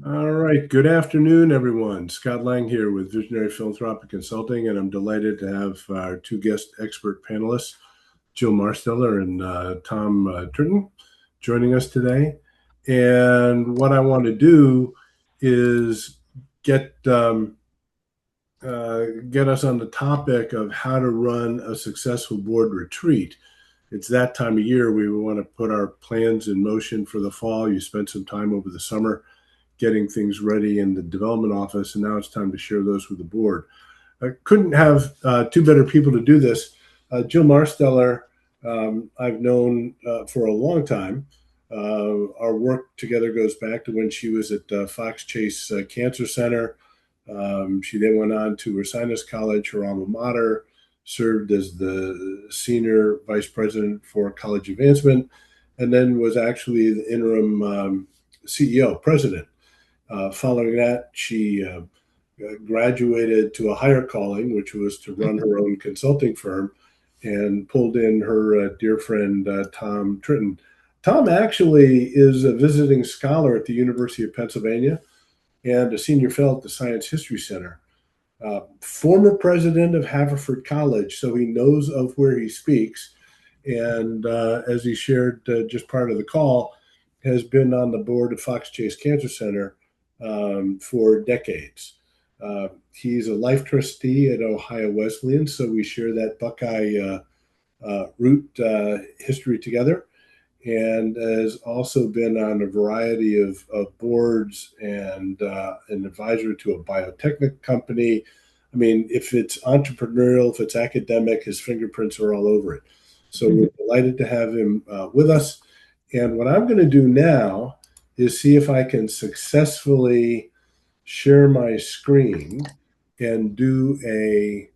All right. Good afternoon, everyone. Scott Lang here with Visionary Philanthropic Consulting, and I'm delighted to have our two guest expert panelists, Jill Marsteller and Tom Tritton, joining us today. And what I want to do is get get us on the topic of how to run a successful board retreat. It's that time of year we want to put our plans in motion for the fall. You spent some time over the summer getting things ready in the development office, and now it's time to share those with the board. I couldn't have two better people to do this. Jill Marsteller, I've known for a long time. Our work together goes back to when she was at Fox Chase Cancer Center. She then went on to Ursinus College, her alma mater, served as the senior vice president for college advancement, and then was actually the interim CEO, president. Following that, she graduated to a higher calling, which was to run her own consulting firm, and pulled in her dear friend Tom Tritton. Tom actually is a visiting scholar at the University of Pennsylvania and a senior fellow at the Science History Center. Former president of Haverford College, so he knows of where he speaks. And as he shared just prior to the call, has been on the board of Fox Chase Cancer Center for decades. He's a life trustee at Ohio Wesleyan, so we share that Buckeye root history together, and has also been on a variety of boards and an advisor to a biotech company. I mean, if it's entrepreneurial, if it's academic, his fingerprints are all over it. So we're delighted to have him with us. And what I'm going to do now is see if I can successfully share my screen and do a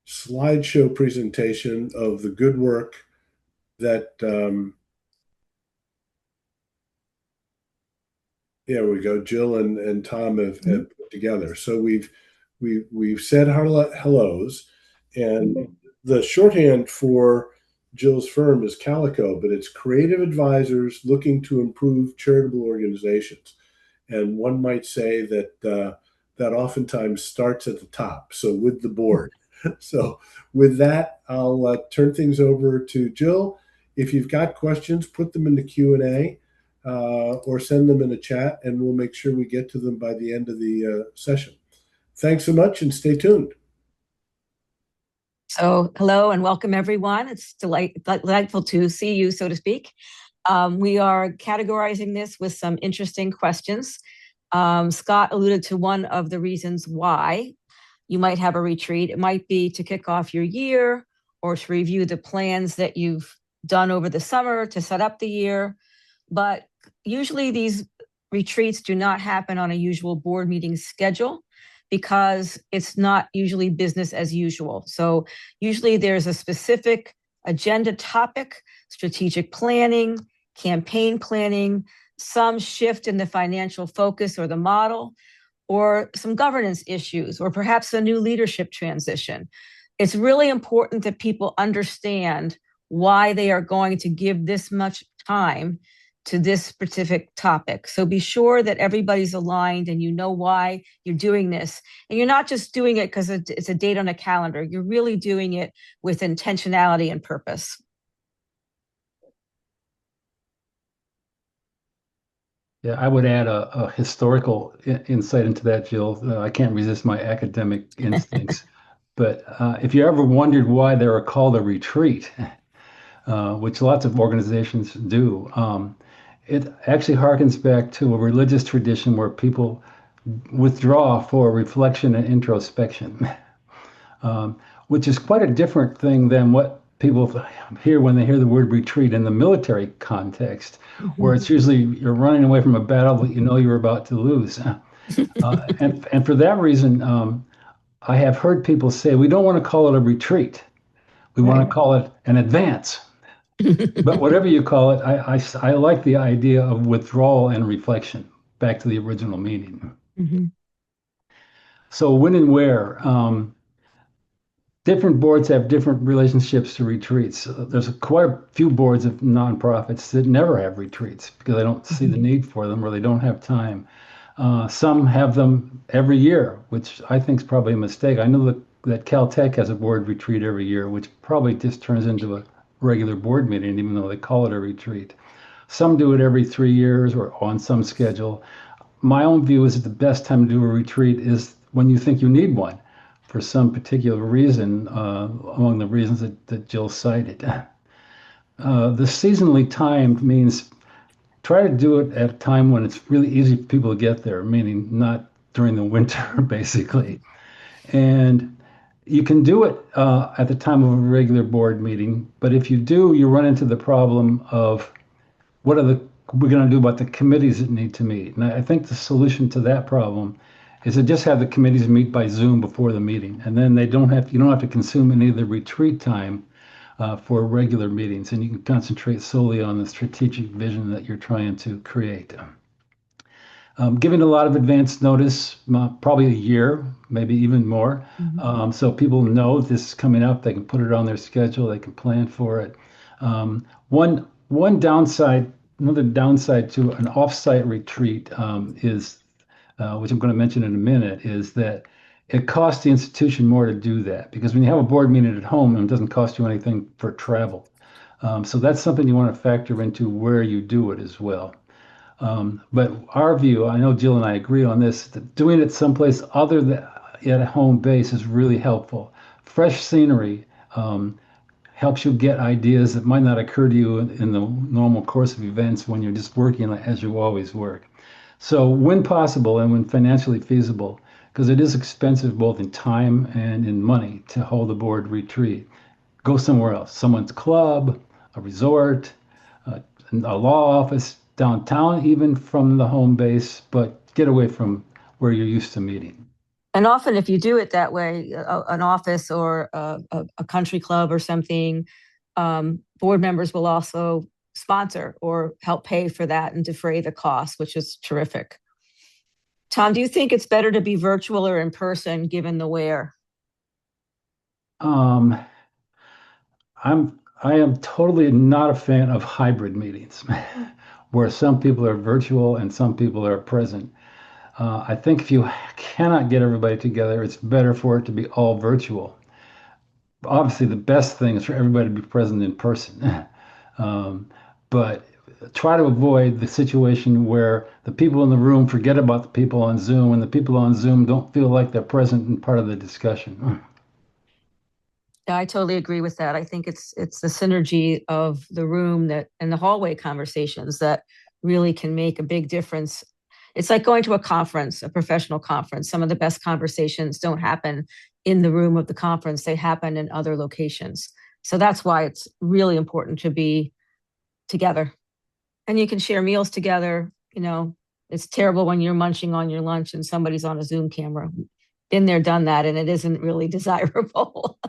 slideshow presentation of the good work that there we go, Jill and Tom have put together. So we've said hellos, and the shorthand for Jill's firm is Calico, but it's creative advisors looking to improve charitable organizations. And one might say that that oftentimes starts at the top, so with the board. So with that, I'll turn things over to Jill. If you've got questions, put them in the Q&A or send them in the chat, and we'll make sure we get to them by the end of the session. Thanks so much, and stay tuned. So hello and welcome, everyone. It's delightful to see you, so to speak. We are categorizing this with some interesting questions. Scott alluded to one of the reasons why you might have a retreat. It might be to kick off your year or to review the plans that you've done over the summer to set up the year. But usually these retreats do not happen on a usual board meeting schedule because it's not usually business as usual. So usually there's a specific agenda topic, strategic planning, campaign planning, some shift in the financial focus or the model, or some governance issues, or perhaps a new leadership transition. It's really important that people understand why they are going to give this much time to this specific topic. So be sure that everybody's aligned and you know why you're doing this. And you're not just doing it because it's a date on a calendar. You're really doing it with intentionality and purpose. Yeah, I would add a historical insight into that, Jill. I can't resist my academic instincts. But if you ever wondered why they were called a retreat, which lots of organizations do, it actually harkens back to a religious tradition where people withdraw for reflection and introspection, which is quite a different thing than what people hear when they hear the word retreat in the military context, where it's usually you're running away from a battle that you know you're about to lose. And for that reason, I have heard people say, we don't want to call it a retreat. We want to call it an advance. But whatever you call it, I like the idea of withdrawal and reflection, back to the original meaning. So when and where? different boards have different relationships to retreats. There's quite a few boards of nonprofits that never have retreats because they don't see the need for them or they don't have time. Some have them every year, which I think is probably a mistake. I know that Caltech has a board retreat every year, which probably just turns into a regular board meeting, even though they call it a retreat. Some do it every 3 years or on some schedule. My own view is that the best time to do a retreat is when you think you need one for some particular reason, among the reasons that Jill cited. The seasonally timed means try to do it at a time when it's really easy for people to get there, meaning not during the winter, basically. And you can do it at the time of a regular board meeting, but if you do, you run into the problem of what are we're going to do about the committees that need to meet. And I think the solution to that problem is to just have the committees meet by Zoom before the meeting, and then you don't have to consume any of the retreat time for regular meetings, and you can concentrate solely on the strategic vision that you're trying to create. Giving a lot of advance notice, probably a year, maybe even more, so people know this is coming up. They can put it on their schedule. They can plan for it. One downside, another downside to an offsite retreat is, which I'm going to mention in a minute, is that it costs the institution more to do that because when you have a board meeting at home, it doesn't cost you anything for travel. So that's something you want to factor into where you do it as well. But our view, I know Jill and I agree on this, that doing it someplace other than at a home base is really helpful. Fresh scenery helps you get ideas that might not occur to you in the normal course of events when you're just working as you always work. So when possible and when financially feasible, because it is expensive both in time and in money to hold a board retreat, go somewhere else, someone's club, a resort, a law office, downtown, even from the home base, but get away from where you're used to meeting. And often, if you do it that way, an office or a country club or something, board members will also sponsor or help pay for that and defray the cost, which is terrific. Tom, do you think it's better to be virtual or in person, given the where? I am totally not a fan of hybrid meetings, where some people are virtual and some people are present. I think if you cannot get everybody together, it's better for it to be all virtual. Obviously, the best thing is for everybody to be present in person. But try to avoid the situation where the people in the room forget about the people on Zoom and the people on Zoom don't feel like they're present and part of the discussion. Yeah, I totally agree with that. I think it's the synergy of the room that and the hallway conversations that really can make a big difference. It's like going to a conference, a professional conference. Some of the best conversations don't happen in the room of the conference. They happen in other locations. So that's why it's really important to be together. And you can share meals together. You know, it's terrible when you're munching on your lunch and somebody's on a Zoom camera. Been there, done that, and it isn't really desirable.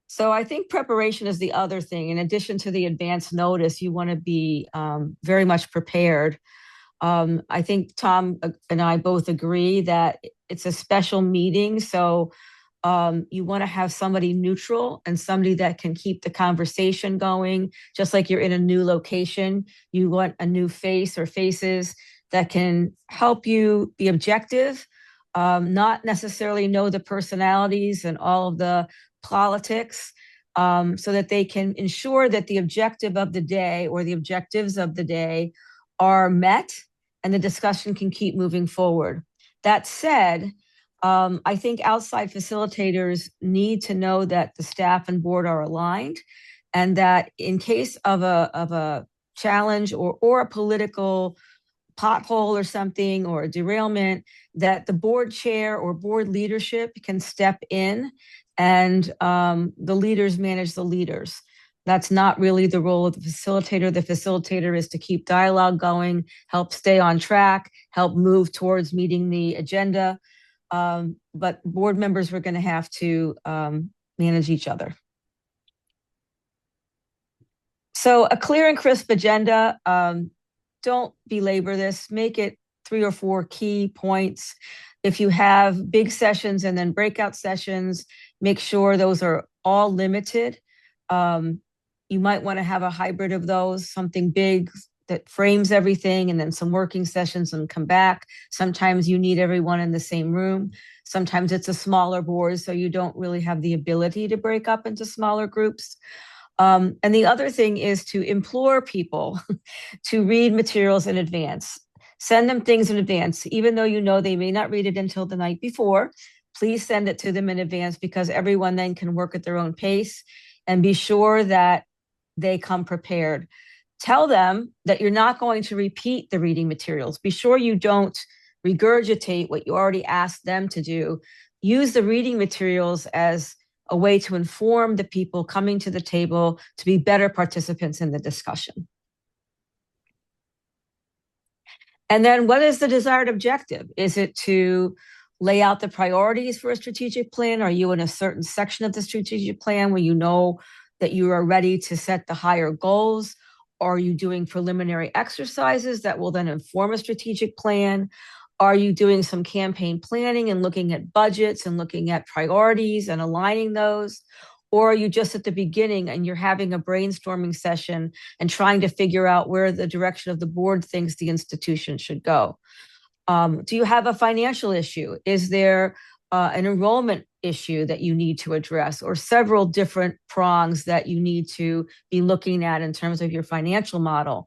So I think preparation is the other thing. In addition to the advance notice, you want to be very much prepared. I think Tom and I both agree that it's a special meeting. So you want to have somebody neutral and somebody that can keep the conversation going. Just like you're in a new location, you want a new face or faces that can help you be objective, not necessarily know the personalities and all of the politics, so that they can ensure that the objective of the day or the objectives of the day are met and the discussion can keep moving forward. That said, I think outside facilitators need to know that the staff and board are aligned and that in case of a challenge or a political pothole or something or a derailment, that the board chair or board leadership can step in and the leaders manage the leaders. That's not really the role of the facilitator. The facilitator is to keep dialogue going, help stay on track, help move towards meeting the agenda. But board members were going to have to manage each other. So a clear and crisp agenda. Don't belabor this. Make it 3 or 4 key points. If you have big sessions and then breakout sessions, make sure those are all limited. You might want to have a hybrid of those, something big that frames everything, and then some working sessions and come back. Sometimes you need everyone in the same room. Sometimes it's a smaller board, so you don't really have the ability to break up into smaller groups. And the other thing is to implore people to read materials in advance. Send them things in advance, even though you know they may not read it until the night before. Please send it to them in advance, because everyone then can work at their own pace, and be sure that they come prepared. Tell them that you're not going to repeat the reading materials. Be sure you don't regurgitate what you already asked them to do. Use the reading materials as a way to inform the people coming to the table to be better participants in the discussion. And then what is the desired objective? Is it to lay out the priorities for a strategic plan? Are you in a certain section of the strategic plan where you know that you are ready to set the higher goals? Are you doing preliminary exercises that will then inform a strategic plan? Are you doing some campaign planning and looking at budgets and looking at priorities and aligning those? Or are you just at the beginning and you're having a brainstorming session and trying to figure out where the direction of the board thinks the institution should go? Do you have a financial issue? Is there an enrollment issue that you need to address, or several different prongs that you need to be looking at in terms of your financial model?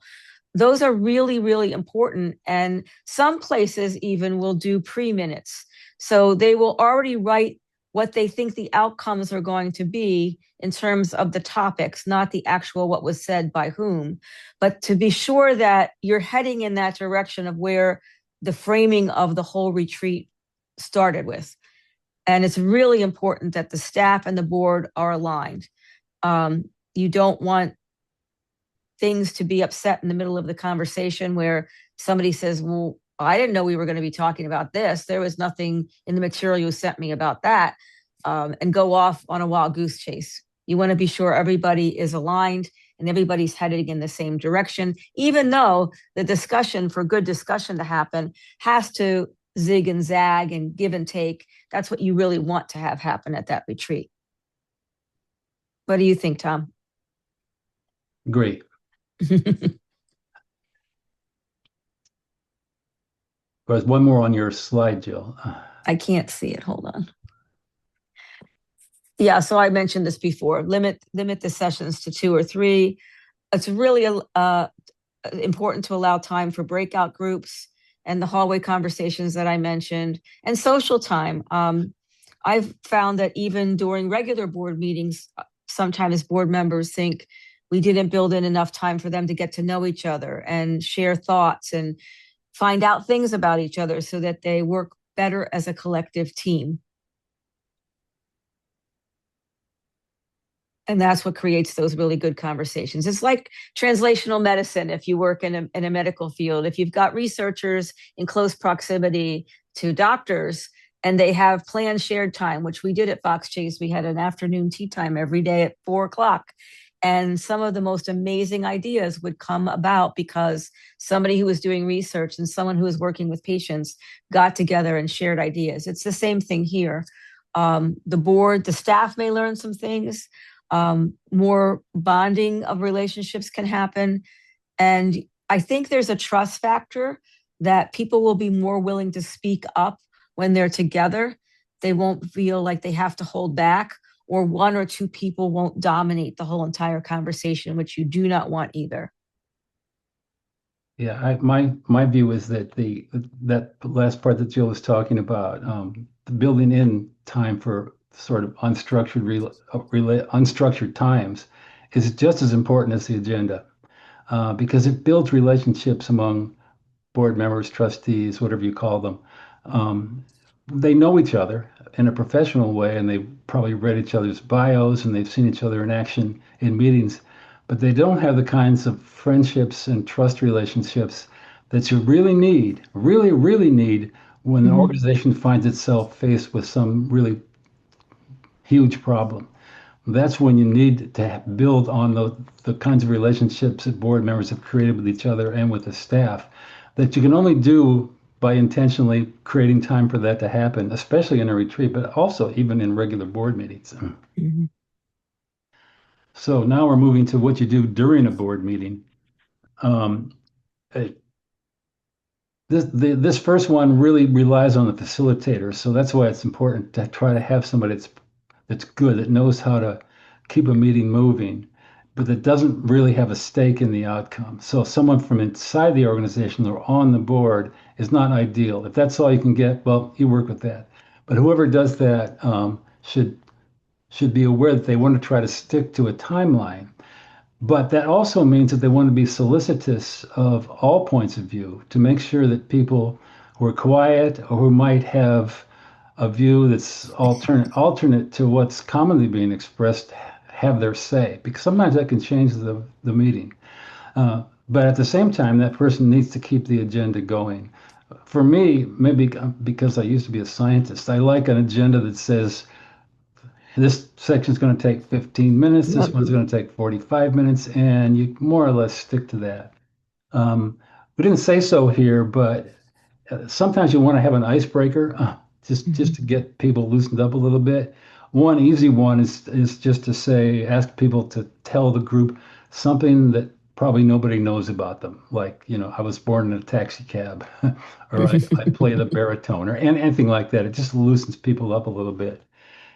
Those are really, really important. And some places even will do pre-minutes. So they will already write what they think the outcomes are going to be in terms of the topics, not the actual what was said by whom, but to be sure that you're heading in that direction of where the framing of the whole retreat started with. And it's really important that the staff and the board are aligned. You don't want things to be upset in the middle of the conversation where somebody says, well, I didn't know we were going to be talking about this. There was nothing in the material you sent me about that, and go off on a wild goose chase. You want to be sure everybody is aligned and everybody's heading in the same direction, even though the discussion, for good discussion to happen, has to zig and zag and give and take. That's what you really want to have happen at that retreat. What do you think, Tom? Great. There's one more on your slide, Jill. I can't see it. Hold on. Yeah, so I mentioned this before. Limit the sessions to 2 or 3. It's really important to allow time for breakout groups and the hallway conversations that I mentioned, and social time. I've found that even during regular board meetings, sometimes board members think we didn't build in enough time for them to get to know each other and share thoughts and find out things about each other so that they work better as a collective team. And that's what creates those really good conversations. It's like translational medicine if you work in a medical field. If you've got researchers in close proximity to doctors and they have planned shared time, which we did at Fox Chase, we had an afternoon tea time every day at 4 o'clock. And some of the most amazing ideas would come about because somebody who was doing research and someone who was working with patients got together and shared ideas. It's the same thing here. The board, the staff may learn some things. More bonding of relationships can happen. And I think there's a trust factor that people will be more willing to speak up when they're together. They won't feel like they have to hold back, or 1 or 2 people won't dominate the whole entire conversation, which you do not want either. Yeah, my view is that that last part that Jill was talking about, building in time for sort of unstructured times, is just as important as the agenda, because it builds relationships among board members, trustees, whatever you call them. They know each other in a professional way, and they've probably read each other's bios and they've seen each other in action in meetings, but they don't have the kinds of friendships and trust relationships that you really need when an organization finds itself faced with some really huge problem. That's when you need to build on the kinds of relationships that board members have created with each other and with the staff that you can only do by intentionally creating time for that to happen, especially in a retreat, but also even in regular board meetings. Mhm. So now we're moving to what you do during a board meeting. Um, uh, this first one really relies on the facilitator, so that's why it's important to try to have somebody that's good, that knows how to keep a meeting moving, but that doesn't really have a stake in the outcome. So someone from inside the organization or on the board is not ideal. If that's all you can get, well, you work with that. But whoever does that should be aware that they want to try to stick to a timeline. But that also means that they want to be solicitous of all points of view to make sure that people who are quiet or who might have a view that's alternate to what's commonly being expressed have their say, because sometimes that can change the meeting. But at the same time, that person needs to keep the agenda going. For me, maybe because I used to be a scientist, I like an agenda that says this section is going to take 15 minutes, this Yep. one's going to take 45 minutes, and you more or less stick to that. We didn't say so here, but sometimes you want to have an icebreaker, just to get people loosened up a little bit. One easy one is just to say, ask people to tell the group something that probably nobody knows about them. Like, I was born in a taxi cab, or I play the baritone, or anything like that. It just loosens people up a little bit.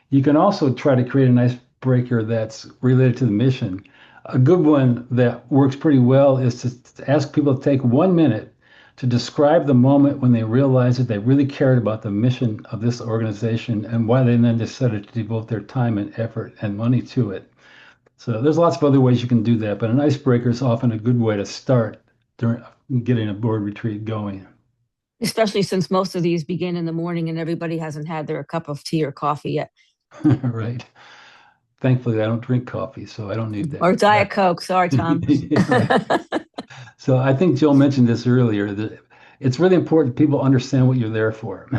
You can also try to create an icebreaker that's related to the mission. A good one that works pretty well is to ask people to take 1 minute to describe the moment when they realized that they really cared about the mission of this organization and why they then decided to devote their time and effort and money to it. So there's lots of other ways you can do that, but an icebreaker is often a good way to start during getting a board retreat going. Especially since most of these begin in the morning and everybody hasn't had their cup of tea or coffee yet. Right. Thankfully, I don't drink coffee, so I don't need Or that. Diet Coke. Sorry, Tom. Right. So I think Jill mentioned this earlier, that it's really important people understand what you're there for.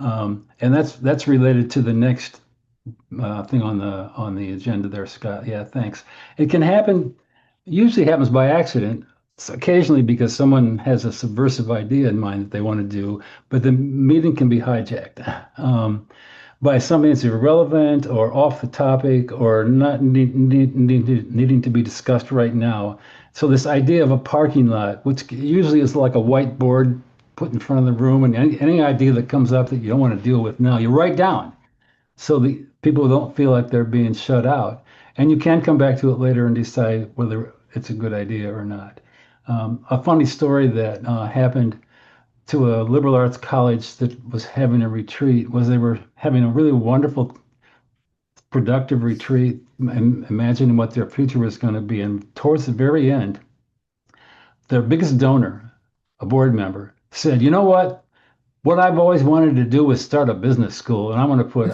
And that's related to the next thing on the agenda there, Scott. Yeah, thanks. It can happen, usually happens by accident. It's occasionally because someone has a subversive idea in mind that they want to do, but the meeting can be hijacked. By something that's irrelevant or off the topic or not needing to be discussed right now. So this idea of a parking lot, which usually is like a whiteboard put in front of the room, and any idea that comes up that you don't want to deal with now, you write down so the people don't feel like they're being shut out. And you can come back to it later and decide whether it's a good idea or not. A funny story that happened to a liberal arts college that was having a retreat was they were having a really wonderful, productive retreat, imagining what their future was going to be. And towards the very end, their biggest donor, a board member, said, "You know what? What I've always wanted to do is start a business school, and I'm going to put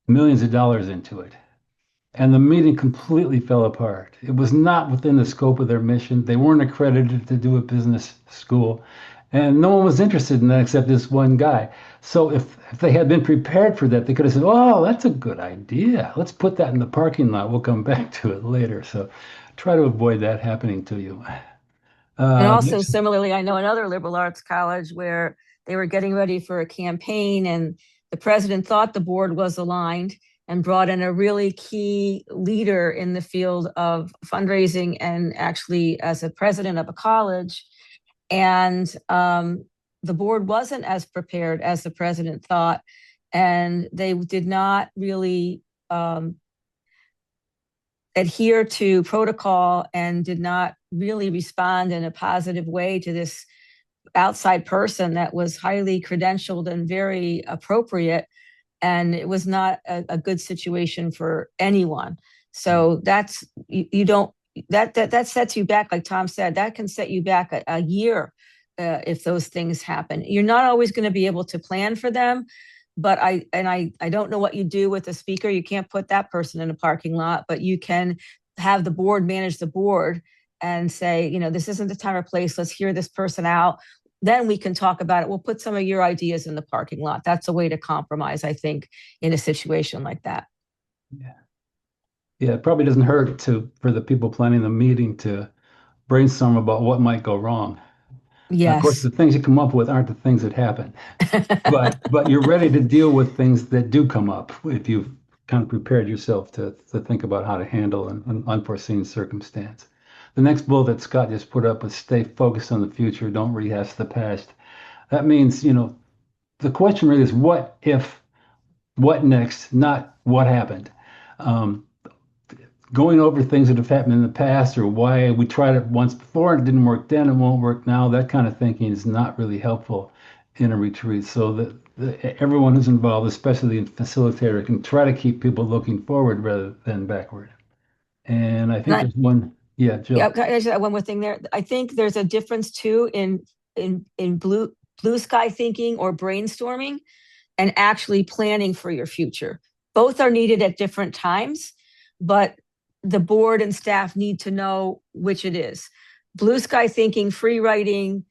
millions of dollars into it." And the meeting completely fell apart. It was not within the scope of their mission. They weren't accredited to do a business school. And no one was interested in that except this one guy. So if they had been prepared for that, they could have said, "Oh, that's a good idea. Let's put that in the parking lot. We'll come back to it later." So try to avoid that happening to you. And also, Next. similarly, I know another liberal arts college where they were getting ready for a campaign, and the president thought the board was aligned and brought in a really key leader in the field of fundraising and actually as a president of a college. And the board wasn't as prepared as the president thought, and they did not really adhere to protocol and did not really respond in a positive way to this outside person that was highly credentialed and very appropriate. And it was not a good situation for anyone. So that's you don't that sets you back, like Tom said. That can set you back a year if those things happen. You're not always going to be able to plan for them, but I don't know what you do with a speaker. You can't put that person in a parking lot, but you can have the board manage the board and say, this isn't the time or place. Let's hear this person out. Then we can talk about it. We'll put some of your ideas in the parking lot. That's a way to compromise, I think, in a situation like that. Yeah. Yeah, it probably doesn't hurt for the people planning the meeting to brainstorm about what might go wrong. Now, of course, Yes. the things you come up with aren't the things that happen, but you're ready to deal with things that do come up if you've kind of prepared yourself to think about how to handle an unforeseen circumstance. The next bullet that Scott just put up was stay focused on the future, don't rehash the past. That means, the question really is what if, what next, not what happened. Um, Going over things that have happened in the past or why we tried it once before and it didn't work then, it won't work now, that kind of thinking is not really helpful in a retreat. So that everyone who's involved, especially the facilitator, can try to keep people looking forward rather than backward. And I And think there's one, yeah, yeah, Jill. can I just add one more thing there? I think there's a difference too in blue sky thinking or brainstorming and actually planning for your future. Both are needed at different times, but the board and staff need to know which it is. Blue sky thinking, free writing,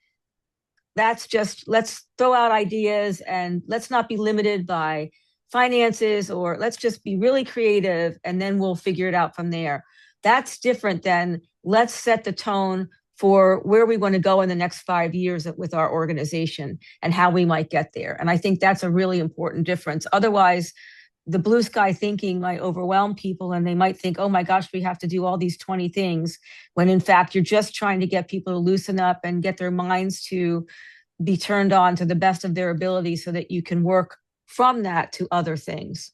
that's just let's throw out ideas and let's not be limited by finances, or let's just be really creative and then we'll figure it out from there. That's different than let's set the tone for where we want to go in the next 5 years with our organization and how we might get there. And I think that's a really important difference. Otherwise, the blue sky thinking might overwhelm people and they might think, oh my gosh, we have to do all these 20 things, when in fact you're just trying to get people to loosen up and get their minds to be turned on to the best of their ability so that you can work from that to other things.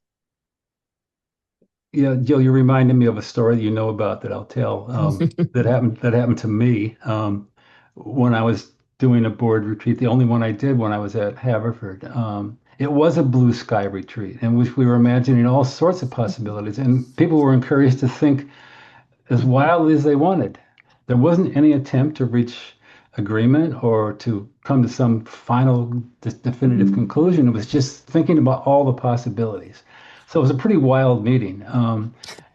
Yeah, Jill, you're reminding me of a story that you know about that I'll tell that happened to me when I was doing a board retreat. The only one I did when I was at Haverford. It was a blue sky retreat in which we were imagining all sorts of possibilities, and people were encouraged to think as wildly as they wanted. There wasn't any attempt to reach agreement or to come to some final definitive conclusion. It was just thinking about all the possibilities. So it was a pretty wild meeting.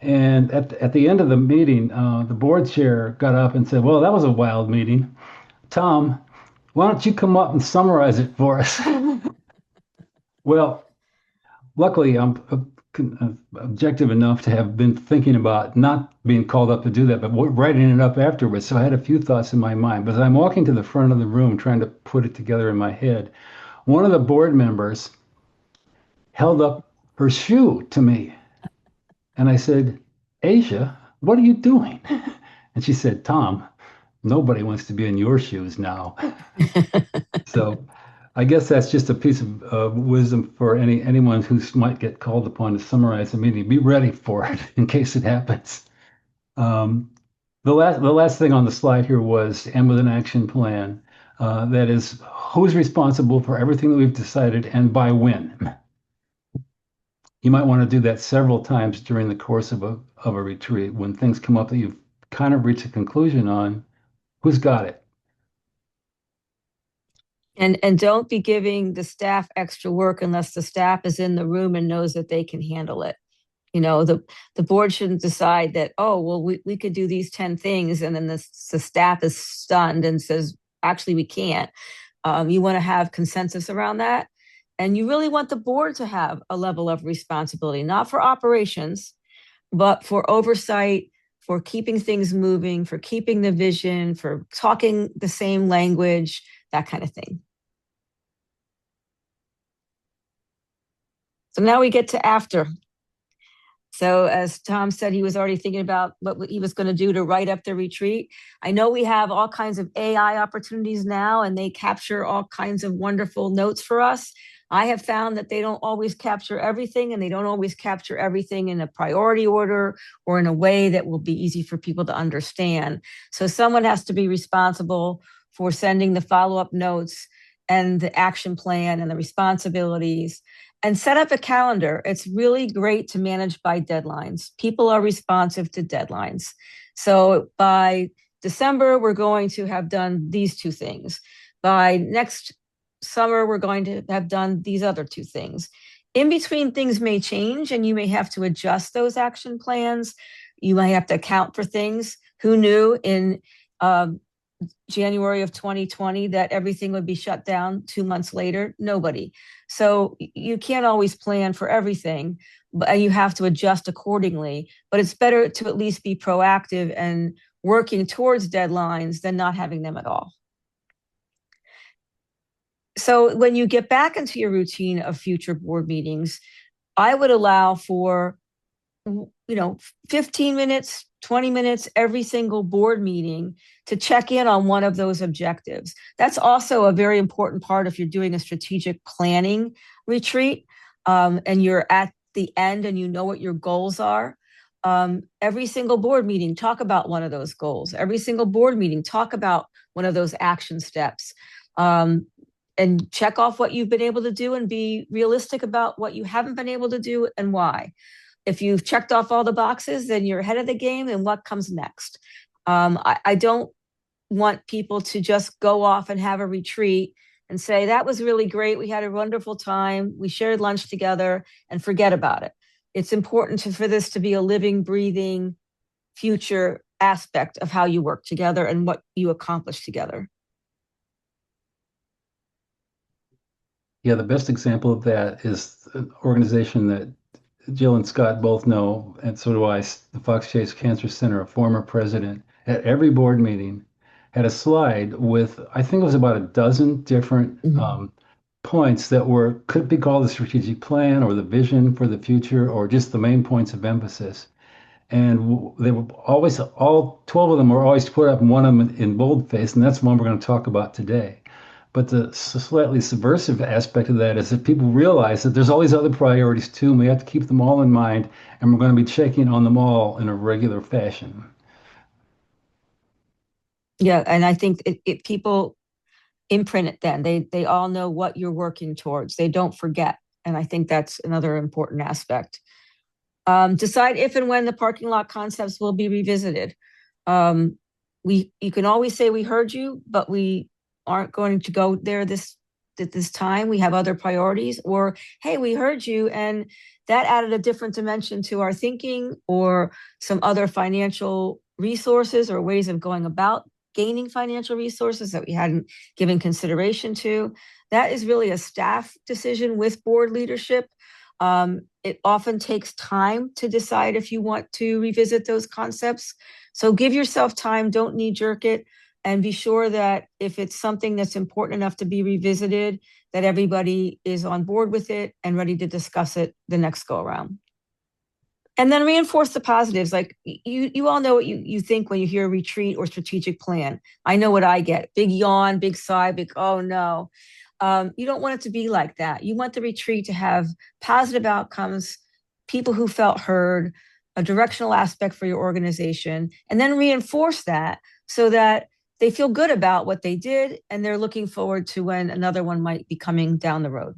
And at the end of the meeting, the board chair got up and said, "Well, that was a wild meeting. Tom, why don't you come up and summarize it for us?" Well, luckily, I'm objective enough to have been thinking about not being called up to do that, but writing it up afterwards. So I had a few thoughts in my mind. But as I'm walking to the front of the room trying to put it together in my head, one of the board members held up her shoe to me. And I said, "Asia, what are you doing?" And she said, "Tom, nobody wants to be in your shoes now." So I guess that's just a piece of wisdom for anyone who might get called upon to summarize a meeting. Be ready for it in case it happens. Um, the last thing on the slide here was end with an action plan. That is, who's responsible for everything that we've decided and by when. You might want to do that several times during the course of a retreat when things come up that you've kind of reached a conclusion on. Who's got it? And don't be giving the staff extra work unless the staff is in the room and knows that they can handle it. The board shouldn't decide that, oh, well, we could do these 10 things, and then the staff is stunned and says, actually, we can't. You want to have consensus around that. And you really want the board to have a level of responsibility, not for operations, but for oversight, for keeping things moving, for keeping the vision, for talking the same language, that kind of thing. So now we get to after. So as Tom said, he was already thinking about what he was going to do to write up the retreat. I know we have all kinds of AI opportunities now, and they capture all kinds of wonderful notes for us. I have found that they don't always capture everything, and they don't always capture everything in a priority order or in a way that will be easy for people to understand. So someone has to be responsible for sending the follow-up notes and the action plan and the responsibilities, and set up a calendar. It's really great to manage by deadlines. People are responsive to deadlines. So by December, we're going to have done these 2 things. By next summer, we're going to have done these other 2 things. In between, things may change and you may have to adjust those action plans. You might have to account for things. Who knew in January of 2020 that everything would be shut down 2 months later? Nobody. So you can't always plan for everything, but you have to adjust accordingly. But it's better to at least be proactive and working towards deadlines than not having them at all. So when you get back into your routine of future board meetings, I would allow for 15 minutes, 20 minutes every single board meeting to check in on one of those objectives. That's also a very important part if you're doing a strategic planning retreat, and you're at the end and you know what your goals are. Every single board meeting, talk about one of those goals. Every single board meeting, talk about one of those action steps. And check off what you've been able to do and be realistic about what you haven't been able to do and why. If you've checked off all the boxes, then you're ahead of the game and what comes next. I don't want people to just go off and have a retreat and say, that was really great. We had a wonderful time. We shared lunch together and forget about it. It's important for this to be a living, breathing future aspect of how you work together and what you accomplish together. Yeah, the best example of that is an organization that Jill and Scott both know, and so do I, the Fox Chase Cancer Center. A former president at every board meeting had a slide with, I think it was about a dozen different points that could be called the strategic plan or the vision for the future or just the main points of emphasis. And they were always, all 12 of them were always put up, one of them in boldface, and that's one we're going to talk about today. But the slightly subversive aspect of that is that people realize that there's all these other priorities too, and we have to keep them all in mind, and we're going to be checking on them all in a regular fashion. Yeah, and I think people imprint it then. They all know what you're working towards. They don't forget. And I think that's another important aspect. Decide if and when the parking lot concepts will be revisited. You can always say we heard you, but we aren't going to go there at this time. We have other priorities. Or, hey, we heard you, and that added a different dimension to our thinking, or some other financial resources or ways of going about gaining financial resources that we hadn't given consideration to. That is really a staff decision with board leadership. It often takes time to decide if you want to revisit those concepts. So give yourself time, don't knee jerk it, and be sure that if it's something that's important enough to be revisited, that everybody is on board with it and ready to discuss it the next go around. And then reinforce the positives. Like you all know what you think when you hear retreat or strategic plan. I know what I get: big yawn, big sigh, big, oh no. You don't want it to be like that. You want the retreat to have positive outcomes, people who felt heard, a directional aspect for your organization, and then reinforce that so that they feel good about what they did and they're looking forward to when another one might be coming down the road.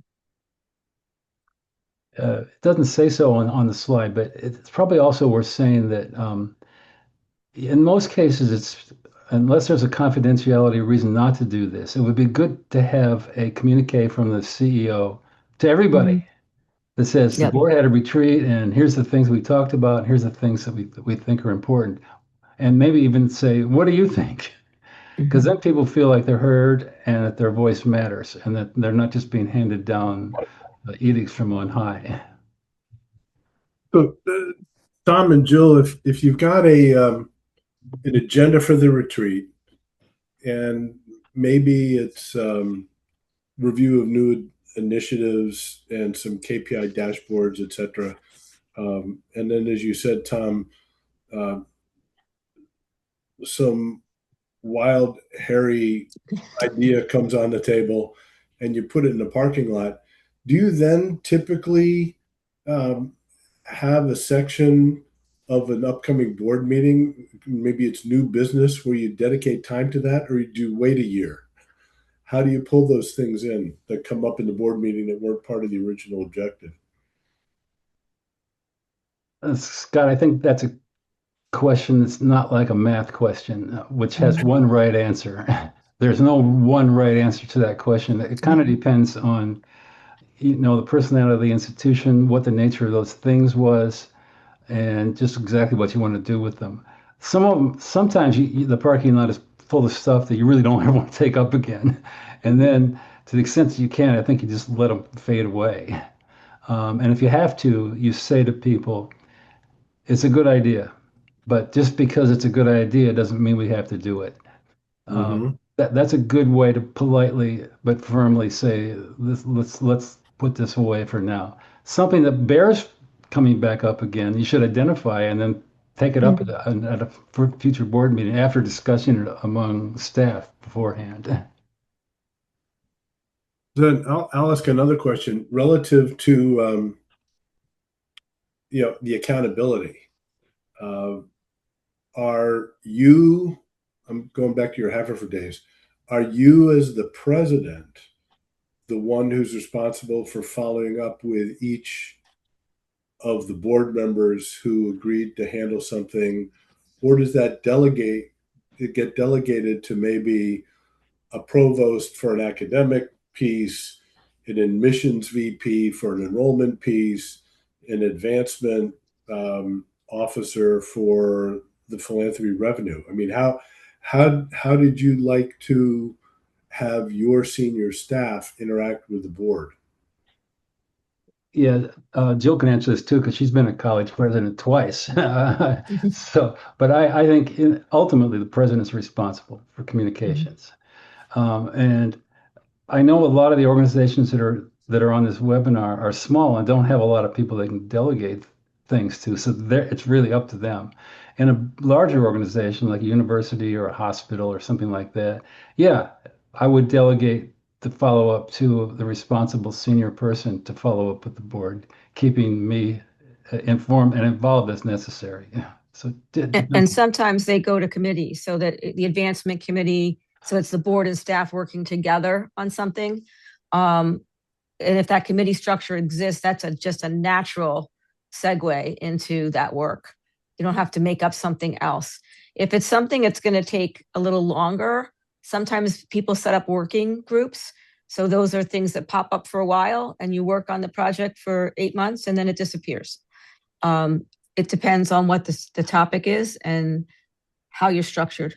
It doesn't say so on the slide, but it's probably also worth saying that in most cases, unless there's a confidentiality reason not to do this, it would be good to have a communique from the CEO to everybody that says the board had a retreat, and here's the things we talked about, and here's the things that we think are important. And maybe even say, what do you think? Because then people feel like they're heard and that their voice matters and that they're not just being handed down edicts from on high. So, Tom and Jill, if you've got an agenda for the retreat, and maybe it's review of new initiatives and some KPI dashboards, etc. And then, as you said, Tom, some wild, hairy idea comes on the table and you put it in the parking lot. Do you then typically have a section of an upcoming board meeting, maybe it's new business, where you dedicate time to that, or do you wait a year? How do you pull those things in that come up in the board meeting that weren't part of the original objective? Scott, I think that's a question that's not like a math question, which has one right answer. There's no one right answer to that question. It kind of depends on, the personality of the institution, what the nature of those things was, and just exactly what you want to do with them. Sometimes the parking lot is full of stuff that you really don't ever want to take up again. And then to the extent that you can, I think you just let them fade away. And if you have to, you say to people, it's a good idea, but just because it's a good idea doesn't mean we have to do it. that's a good way to politely but firmly say, let's put this away for now. Something that bears coming back up again, you should identify and then take it up Mhm. at a future board meeting after discussing it among staff beforehand. Then I'll ask another question relative to the accountability. Uh, are you? I'm going back to your Haverford days. Are you, as the president, the one who's responsible for following up with each of the board members who agreed to handle something, or does that get delegated to maybe a provost for an academic piece, an admissions VP for an enrollment piece, an advancement officer for the philanthropy revenue? I mean, how did you like to have your senior staff interact with the board? Yeah, Jill can answer this too because she's been a college president twice. So, but I think ultimately the president's responsible for Mhm. communications. And I know a lot of the organizations that are on this webinar are small and don't have a lot of people they can delegate things to. So it's really up to them. In a larger organization like a university or a hospital or something like that, yeah, I would delegate the follow up to the responsible senior person to follow up with the board, keeping me informed and involved as necessary. So it And depends. sometimes they go to committee so that the advancement committee, so it's the board and staff working together on something. Um, and if that committee structure exists, that's just a natural segue into that work. You don't have to make up something else. If it's something that's going to take a little longer, sometimes people set up working groups. So those are things that pop up for a while and you work on the project for 8 months and then it disappears. Um, it depends on what the topic is and how you're structured.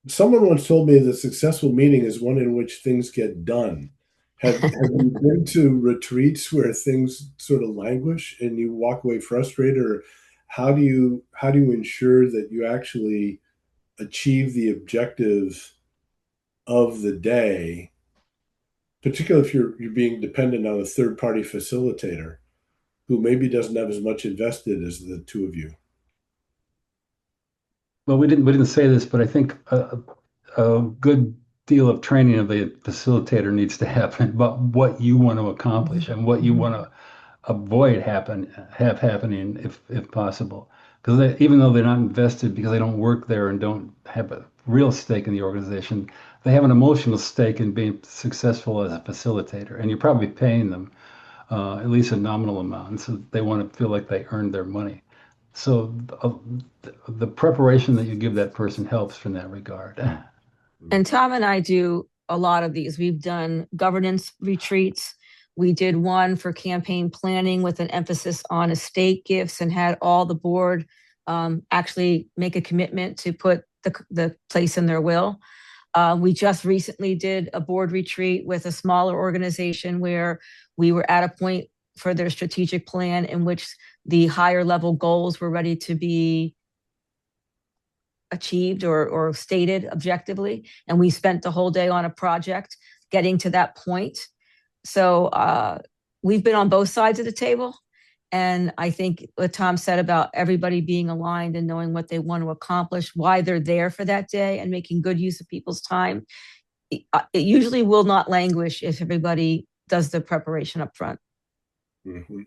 Someone once told me that a successful meeting is one in which things get done. Have you been to retreats where things sort of languish and you walk away frustrated, or how do you ensure that you actually achieve the objective of the day, particularly if you're being dependent on a third party facilitator who maybe doesn't have as much invested as the two of you? Well, we didn't say this, but I think a good deal of training of the facilitator needs to happen about what you want to accomplish and what you Mhm. want to avoid have happening if possible. Because even though they're not invested because they don't work there and don't have a real stake in the organization, they have an emotional stake in being successful as a facilitator, and you're probably paying them at least a nominal amount, so they want to feel like they earned their money. So the preparation that you give that person helps from that regard. And Tom and I do a lot of these. We've done governance retreats. We did one for campaign planning with an emphasis on estate gifts and had all the board actually make a commitment to put the place in their will. We just recently did a board retreat with a smaller organization where we were at a point for their strategic plan in which the higher level goals were ready to be achieved or stated objectively. And we spent the whole day on a project getting to that point. So we've been on both sides of the table. And I think what Tom said about everybody being aligned and knowing what they want to accomplish, why they're there for that day, and making good use of people's time, it usually will not languish if everybody does the preparation up front. Mm-hmm.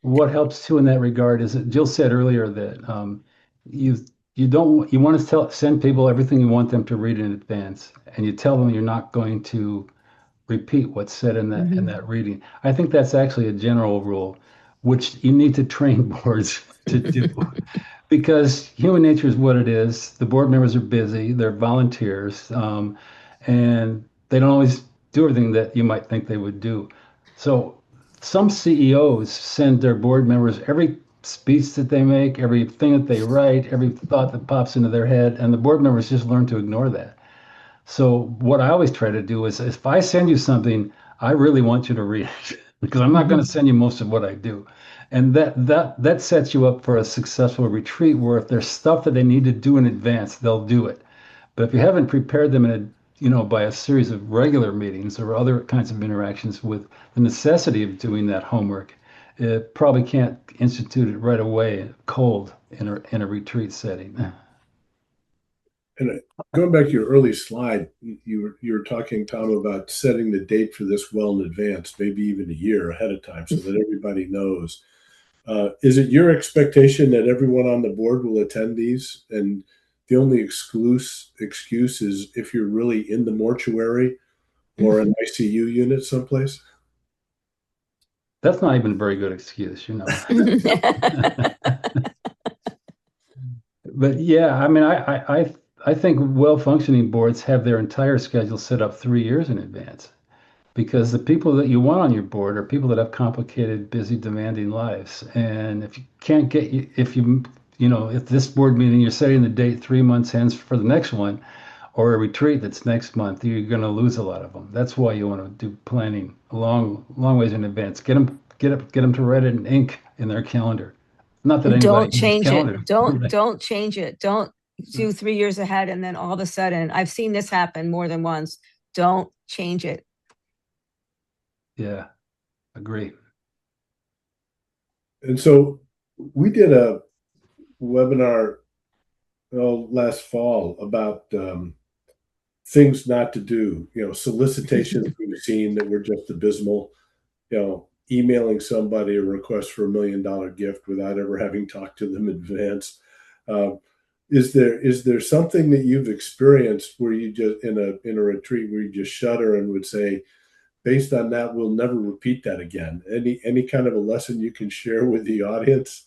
What helps too in that regard is that Jill said earlier that you you want to send people everything you want them to read in advance, and you tell them you're not going to repeat what's said in Mhm. that reading. I think that's actually a general rule, which you need to train boards to do because human nature is what it is. The board members are busy, they're volunteers, and they don't always do everything that you might think they would do. So some CEOs send their board members every speech that they make, everything that they write, every thought that pops into their head, and the board members just learn to ignore that. So what I always try to do is if I send you something, I really want you to read it. because I'm not going to Mhm. send you most of what I do. And that sets you up for a successful retreat where if there's stuff that they need to do in advance, they'll do it. But if you haven't prepared them in by a series of regular meetings or other kinds of interactions with the necessity of doing that homework, it probably can't institute it right away cold in a retreat setting. And going back to your early slide, you were talking, Tom, about setting the date for this well in advance, maybe even a year ahead of time, so that everybody knows. Is it your expectation that everyone on the board will attend these? And the only excuse is if you're really in the mortuary or an ICU unit someplace? That's not even a very good excuse, you know. But yeah, I mean, I think well-functioning boards have their entire schedule set up 3 years in advance because the people that you want on your board are people that have complicated, busy, demanding lives. And if you can't get, if you, you know, if this board meeting you're setting the date 3 months hence for the next one, or a retreat that's next month, you're going to lose a lot of them. That's why you want to do planning a long ways in advance. Get them to write it in ink in their calendar. Not that anybody Don't uses change it. calendar. Don't change it. Don't do 3 years ahead and then all of a sudden, I've seen this happen more than once. Don't change it. Yeah, agree. And so we did a webinar last fall about things not to do, solicitations we've seen that were just abysmal, emailing somebody a request for $1 million gift without ever having talked to them in advance. Uh, is there something that you've experienced where you just in a retreat where you just shudder and would say, based on that, we'll never repeat that again? Any kind of a lesson you can share with the audience?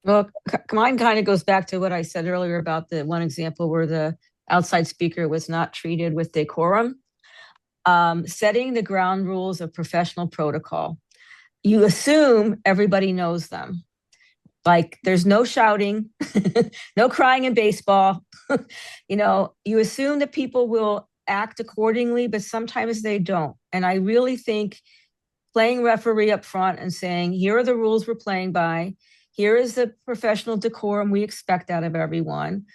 Well, mine kind of goes back to what I said earlier about the one example where the outside speaker was not treated with decorum. Setting the ground rules of professional protocol. You assume everybody knows them. Like there's no shouting, no crying in baseball. You assume that people will act accordingly, but sometimes they don't. And I really think playing referee up front and saying, here are the rules we're playing by. Here is the professional decorum we expect out of everyone.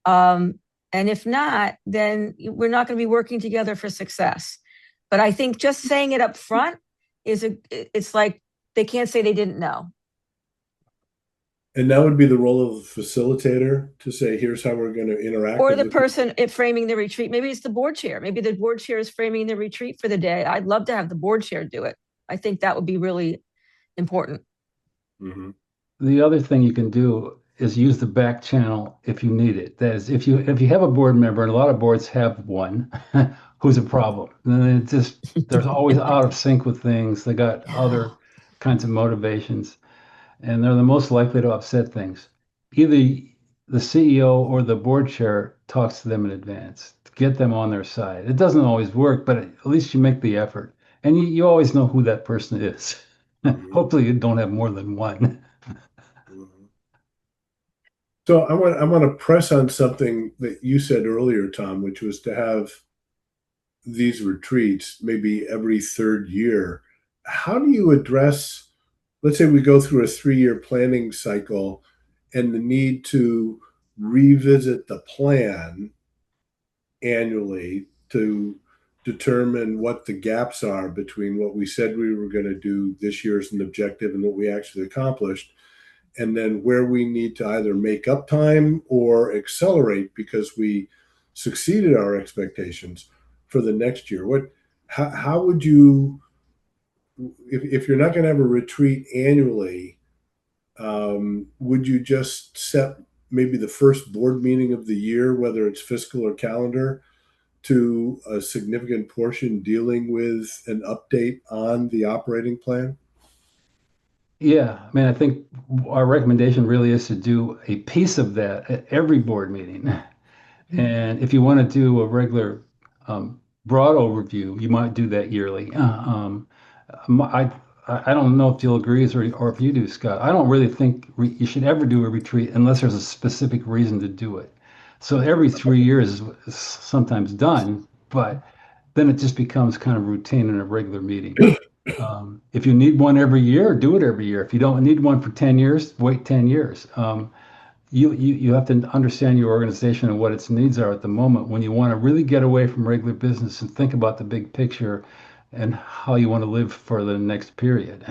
And if not, then we're not going to be working together for success. But I think just saying it up front it's like they can't say they didn't know. And that would be the role of the facilitator to say, here's how we're going to interact. Or the person framing the retreat. Maybe it's the board chair. Maybe the board chair is framing the retreat for the day. I'd love to have the board chair do it. I think that would be really important. Mm-hmm. The other thing you can do is use the back channel if you need it. That is, if you have a board member, and a lot of boards have one, who's a problem, then they're always out of sync with things. They got other kinds of motivations, and they're the most likely to upset things. Either the CEO or the board chair talks to them in advance to get them on their side. It doesn't always work, but at least you make the effort, and you always know who that person is. Mm-hmm. Hopefully, you don't have more than one. Mm-hmm. So I want to press on something that you said earlier, Tom, which was to have these retreats maybe every third year. How do you address, let's say we go through a 3-year planning cycle and the need to revisit the plan annually to determine what the gaps are between what we said we were going to do this year as an objective and what we actually accomplished, and then where we need to either make up time or accelerate because we succeeded our expectations for the next year? How would you, if you're not going to have a retreat annually, would you just set maybe the first board meeting of the year, whether it's fiscal or calendar, to a significant portion dealing with an update on the operating plan? Yeah, I mean, I think our recommendation really is to do a piece of that at every board meeting. And if you want to do a regular broad overview, you might do that yearly. I I don't know if you'll agree or if you do, Scott. I don't really think you should ever do a retreat unless there's a specific reason to do it. So every 3 years is sometimes done, but then it just becomes kind of routine in a regular meeting. If you need one every year, do it every year. If you don't need one for 10 years, wait 10 years. You have to understand your organization and what its needs are at the moment when you want to really get away from regular business and think about the big picture and how you want to live for the next period.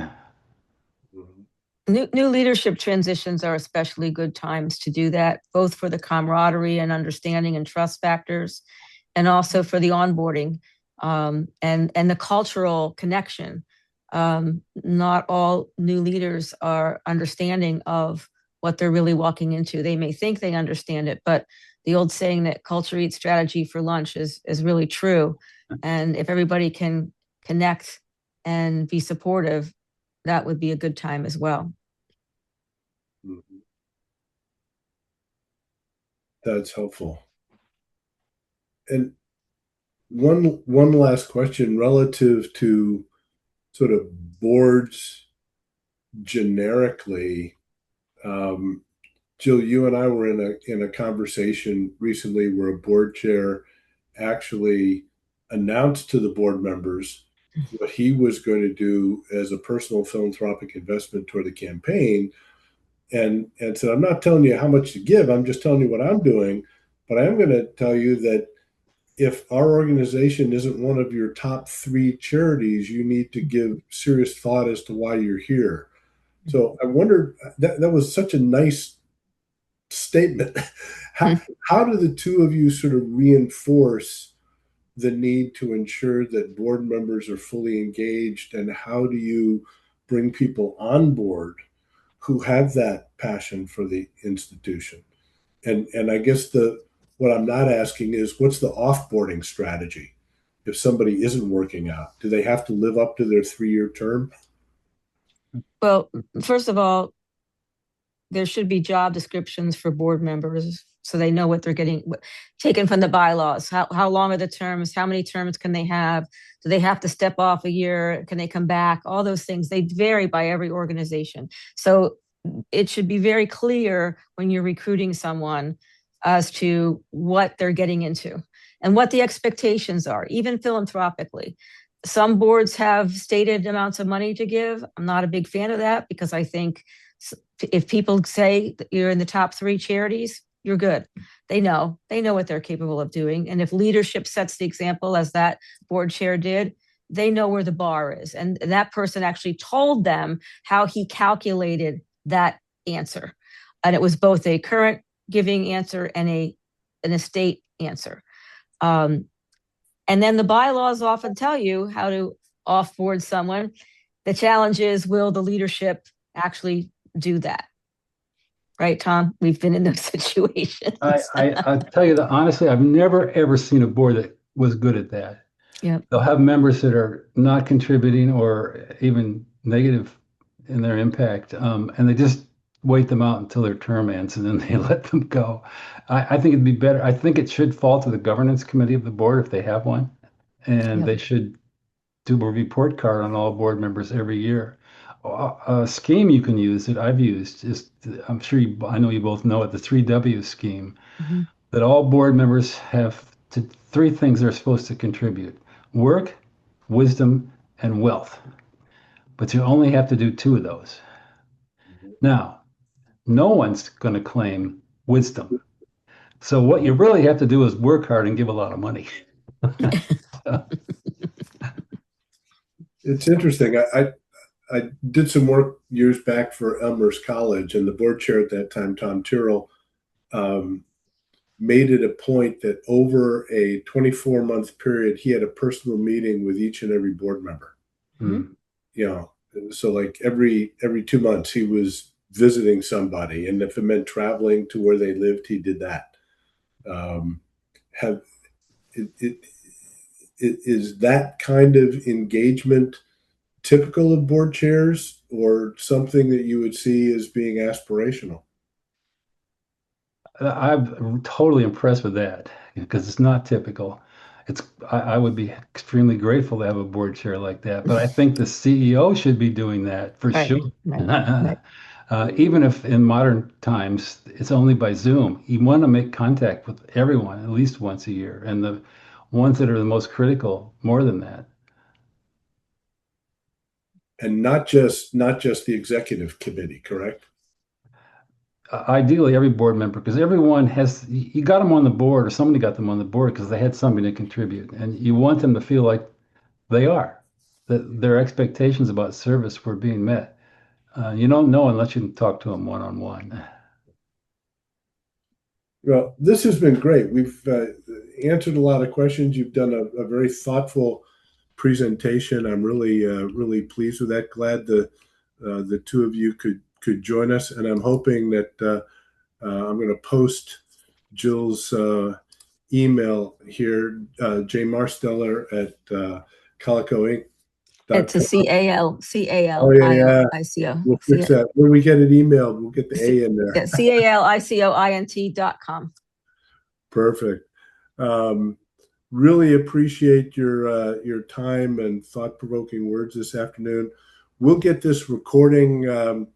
Mhm. New leadership transitions are especially good times to do that, both for the camaraderie and understanding and trust factors, and also for the onboarding and the cultural connection. Not all new leaders are understanding of what they're really walking into. They may think they understand it, but the old saying that culture eats strategy for lunch is really true. And if everybody can connect and be supportive, that would be a good time as well. Mhm. That's helpful. And one last question relative to sort of boards generically. Um, Jill, you and I were in a conversation recently where a board chair actually announced to the board members what he was going to do as a personal philanthropic investment toward the campaign, and said, "I'm not telling you how much to give. I'm just telling you what I'm doing, but I am going to tell you that if our organization isn't one of your top three charities, you need to give serious thought as to why you're here." So I wondered, that was such a nice statement. How, Hmm. how do the two of you sort of reinforce the need to ensure that board members are fully engaged, and how do you bring people on board who have that passion for the institution? And I guess the what I'm not asking is what's the offboarding strategy if somebody isn't working out? Do they have to live up to their 3-year term? Well, first of all, there should be job descriptions for board members so they know what they're getting taken from the bylaws. How long are the terms? How many terms can they have? Do they have to step off a year? Can they come back? All those things, they vary by every organization. So it should be very clear when you're recruiting someone as to what they're getting into and what the expectations are, even philanthropically. Some boards have stated amounts of money to give. I'm not a big fan of that because I think if people say that you're in the top three charities, you're good. They know what they're capable of doing. And if leadership sets the example, as that board chair did, they know where the bar is. And that person actually told them how he calculated that answer. And it was both a current giving answer and an estate answer. Um, and then the bylaws often tell you how to offboard someone. The challenge is, will the leadership actually do that? Right, Tom? We've been in those situations. I tell you that honestly, I've never ever seen a board that was good at that. Yep. They'll have members that are not contributing or even negative in their impact, and they just wait them out until their term ends and then they let them go. I think it'd be better. I think it should fall to the governance committee of the board if they have one, and Yep. they should do a report card on all board members every year. A scheme you can use that I've used is, I'm sure I know you both know it, the 3W scheme, Mhm. that all board members have three things they're supposed to contribute: work, wisdom, and wealth. But you only have to do two of those. Now, no one's going to claim wisdom. So what you really have to do is work hard and give a lot of money. It's interesting. I did some work years back for Elmhurst College, and the board chair at that time, Tom Tyrrell, um, made it a point that over a 24-month period, he had a personal meeting with each and every board member. Hmm. You know, so like every 2 months, he was visiting somebody, and if it meant traveling to where they lived, he did that. Um, have it is that kind of engagement typical of board chairs or something that you would see as being aspirational? I'm totally impressed with that because it's not typical. I would be extremely grateful to have a board chair like that, but I think the CEO should be doing that for Right, sure. right, right. Even if in modern times it's only by Zoom, you want to make contact with everyone at least once a year, and the ones that are the most critical more than that. and not just the executive committee, correct? Ideally, every board member, because everyone has, you got them on the board, or somebody got them on the board because they had something to contribute, and you want them to feel like they are, that their expectations about service were being met. You don't know unless you can talk to them one-on-one. Well, this has been great. We've answered a lot of questions. You've done a very thoughtful presentation. I'm really pleased with that. Glad the two of you could join us, and I'm hoping that I'm going to post Jill's email here, jmarsteller at Calico Inc. It's a CALICO. Oh, yeah. We'll fix that. When we get it emailed, we'll get the A in there. Yeah, CALICOINT.com. Perfect. Really appreciate your time and thought-provoking words this afternoon. We'll get this recording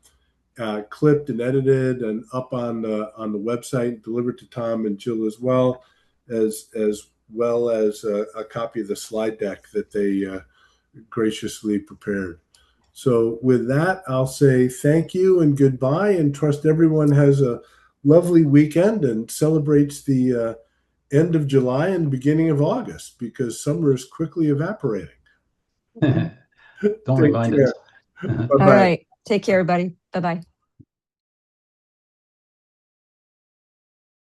clipped and edited and up on the website, delivered to Tom and Jill as well as a copy of the slide deck that they graciously prepared. So with that, I'll say thank you and goodbye, and trust everyone has a lovely weekend and celebrates the end of July and beginning of August, because summer is quickly evaporating. Don't remind us. Bye-bye. All right. Take care, everybody. Bye-bye.